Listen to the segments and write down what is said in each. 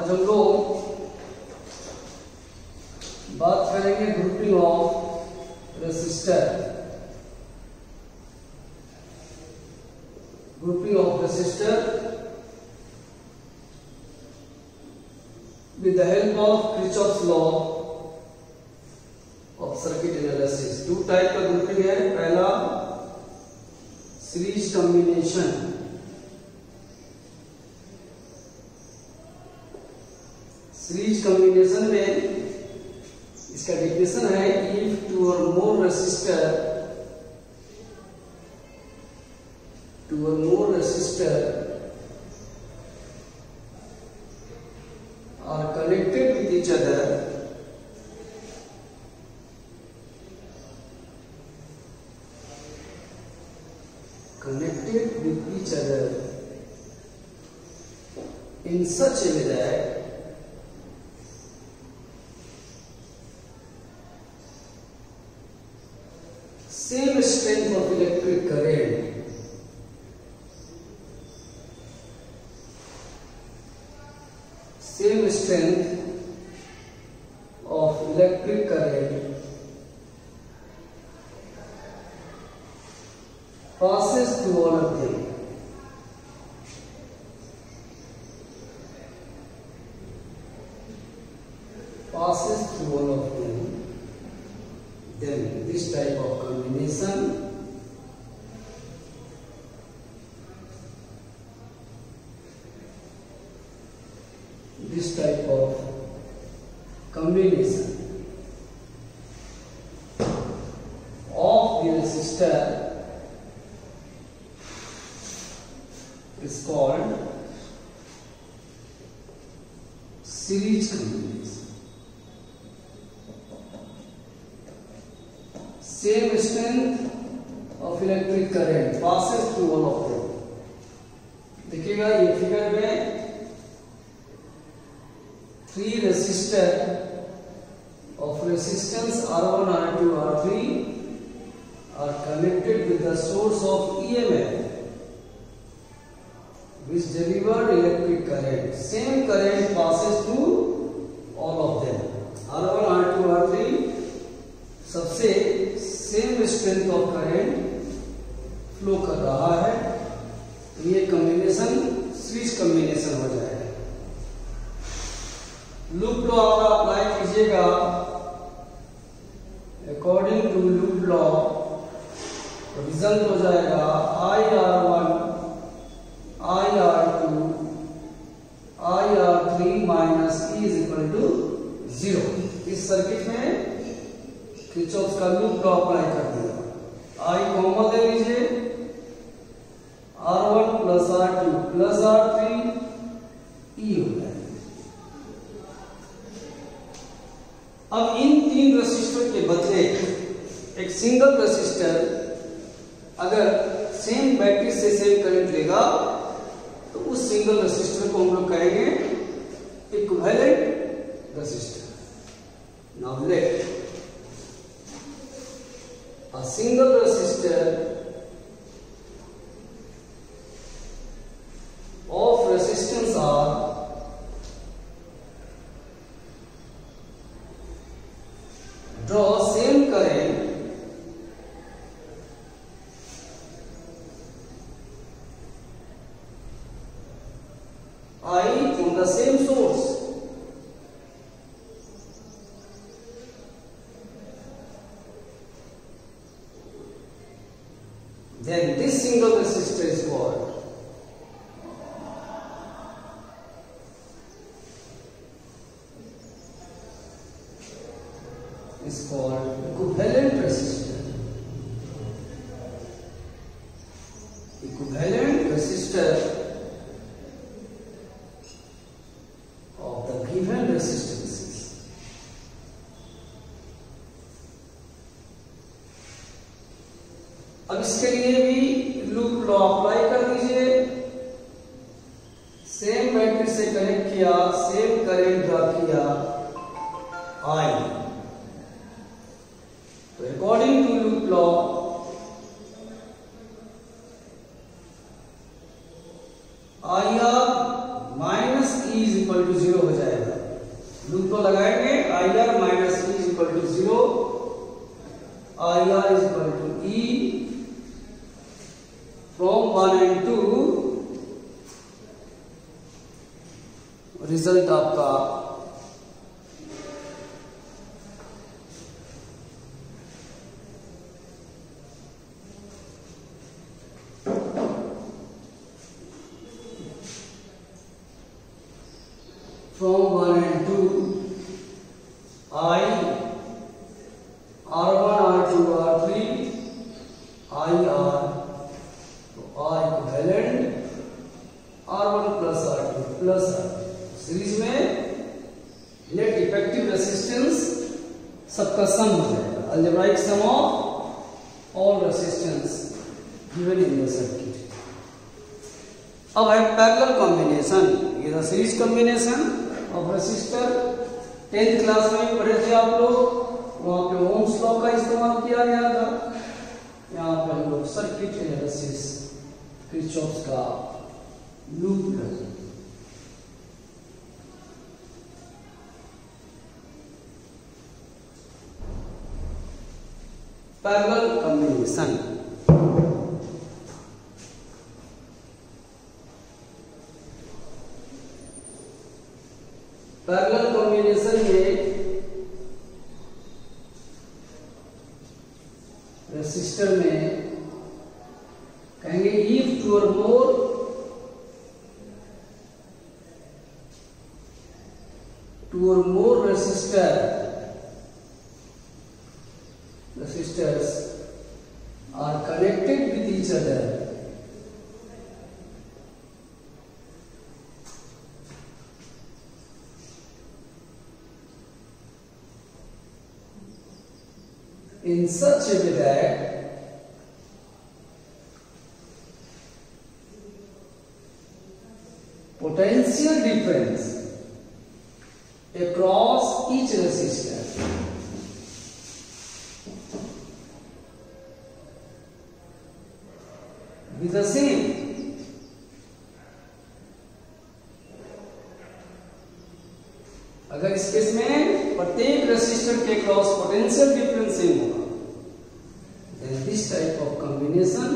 आज हम लोग बात करेंगे grouping of resistor. Grouping of resistor with the help of Kirchhoff's law of circuit analysis। Two type का ग्रुपिंग है। पहला सीरीज कॉम्बिनेशन। सीरीज कॉम्बिनेशन में इसका डेफिनेशन है इफ टू और मोर resistor are connected with each other, in such a way that same strength of electric current passes through all of them। Then this type of combination of the resistor is called series combination। Same strength of electric current passes through all of them। देखिएगा ये figure में 3 resistor of resistance R1, R2, R3 are connected with the source of EMF which delivered electric current। Same current passes through all of them। R1, R2, R3 सबसे same strength of current flow कर रहा है, तो ये combination series combination हो जाएगा। Loop law आप apply कीजिएगा। According to loop law result हो जाएगा IR1 IR2 IR3 minus E is equal to 0। इस सर्किट में किरचॉफ का लूप लॉ अप्लाई कर दिया। I कॉमन ले लीजिए, R1 plus R2 plus R3 E हो जाएगा। अब इन 3 रेसिस्टर के बदले एक सिंगल रेसिस्टर अगर सेम बैटरी से सेम करंट लेगा तो उस सिंगल रेसिस्टर को हम लोग कहेंगे equivalent resistor. Now let a single resistor of resistance R draw same current I from the same source। Then this single resistor is called equivalent resistor। Equivalent resistor of the given resistances। अब इसके लिए भी loop law apply कर दीजिए। Same battery से connect किया, same current draw किया I, तो according to loop law IR minus E is equal equal to 0 हो जाएगा। लूप तो लगाएंगे, I R minus E is equal to 0, I R is equal to E from 1 and 2, result आपका from 1 and 2 I R1 R2 R3 I R, तो R equivalent R1 plus R2 plus R2 series में net effective resistance सबका sum हो जाएगा, algebraic sum of all resistance given in the circuit. अब है parallel combination, ये the series combination of resistor. 10th class में पढ़े थे आप लोग, वहां पे ओम्स लॉ का इस्तेमाल किया गया था। यहाँ पे हम लोग सर्किट एनालिसिस, किरचॉफ का loop law. Parallel combination, parallel combination में रेसिस्टर में कहेंगे इफ टू और मोर resistors are connected with each other, in such a way that potential difference across each resistor be the same. अगर इस case में प्रत्येक resistor के क्रॉस पोटेंशियल डिफरेंस सेम होगा, then this type of combination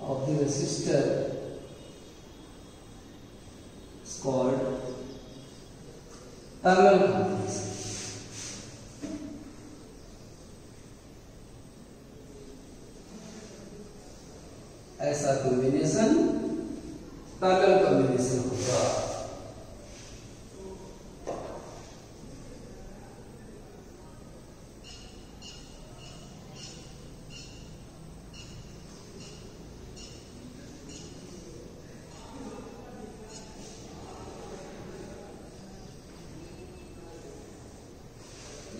of the resistor is called parallel combination. ऐसा combination parallel combination होगा।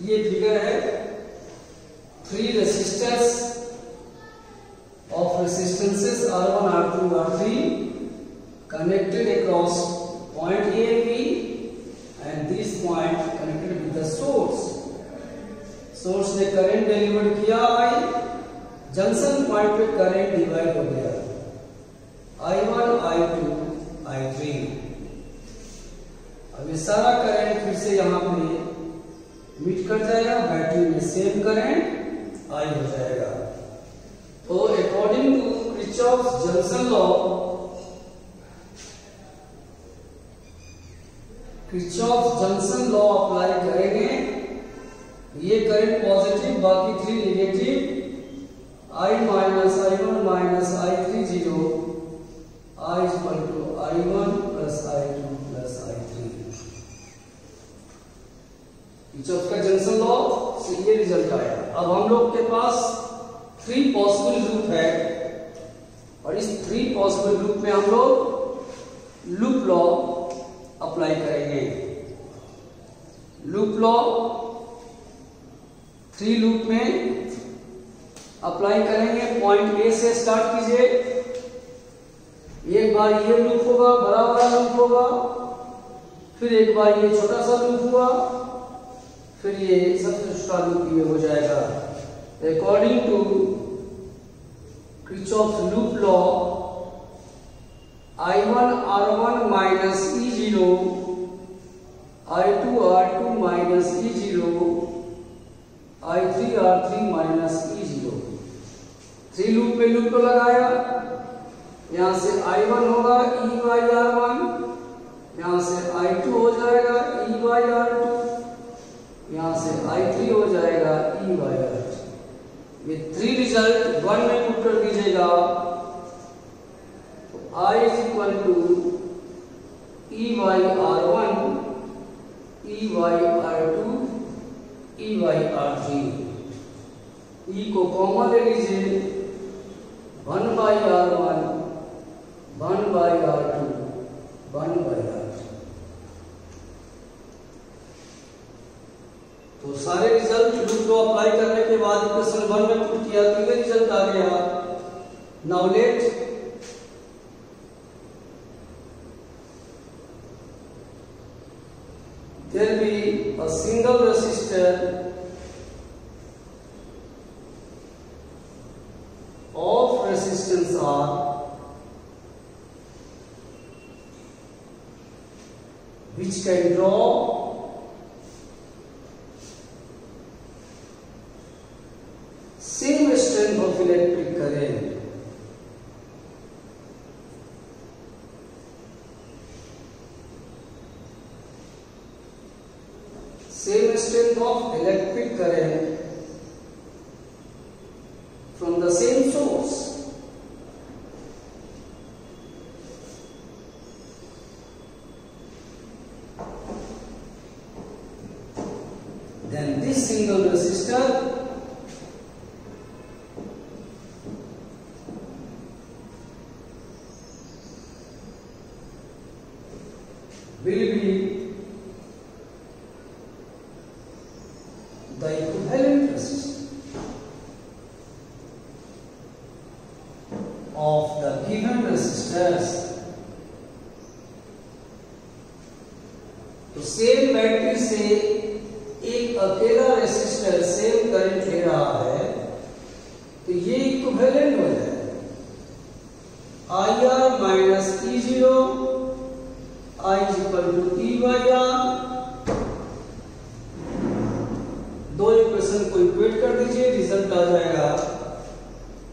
ये figure है 3 resistors of resistances R1, R2, R3 connected across point A and B, and this point connected with the source. Source ने current deliver किया I, junction point पे current divide हो गया I1, I2, I3। अब ये सारा current फिर से यहाँ पे मीट कर जाएगा, बैटरी में सेम करंट I हो जाएगा। तो according to Kirchhoff's junction law, Kirchhoff's junction law apply करेंगे, ये करंट पॉजिटिव बाकी 3 negative, I minus I1 minus I3 0, I equal to I1 plus I2 plus I3। Kirchhoff का जंक्शन लॉ से ये result आया। अब हम लोग के पास 3 पॉसिबल लूप है, और इस 3 पॉसिबल लूप में हम लोग लूप लॉ अप्लाई करेंगे। लूप लॉ 3 लूप में अप्लाई करेंगे। पॉइंट ए से स्टार्ट कीजिए, एक बार ये लूप होगा, बड़ा बड़ा लूप होगा, फिर एक बार ये छोटा सा लूप हुआ, फिर ये सबसे लूप ये हो जाएगा according to Kirchhoff loop law I1 R1 minus E0 I2 R2 minus E0 I3 R3 minus E0। 3 loop में लूप को लगाया, यहां से I1 होगा E by R1, यहां से I2 हो जाएगा E by R2, यहां से I3 हो जाएगा E by R3। ये 3 रिजल्ट 1 में पुट कर दीजिएगा। I is equal to E by R1, E by R2, E by R3। E को कॉमन ले लीजिए, 1 by R1, 1 by R2, 1 by R3। तो सारे रिजल्ट लूप को अप्लाई करने के बाद इक्वेशन 1 में पुट किया तो ये रिजल्ट आ गया। Now let there be a single resistor of resistance R which can draw same strength of electric current from the same source। Then this single resistor will be the equivalent resistance of the given resistors। तो same battery से एक अकेला resistor same current ले रहा है तो ये equivalent हो जाएगा। IR minus E0 I is equal to E by R। दो इक्वेशन को इक्वेट कर दीजिए, रिजल्ट आ जाएगा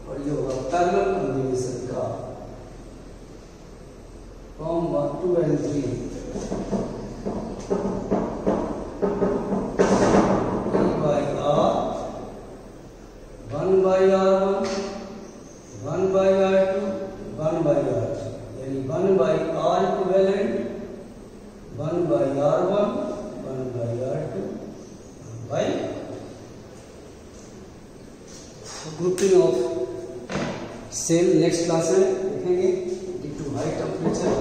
और ये होगा पैरेलल कॉम्बिनेशन का from 1 2 and 3। E by R 1 by R1 1 by R2 1 by R3 यानी 1 by R equivalent 1 by R1 1 by R2 1 by grouping of cell next class में देखेंगे ड्यू टू हाई टेम्परेचर।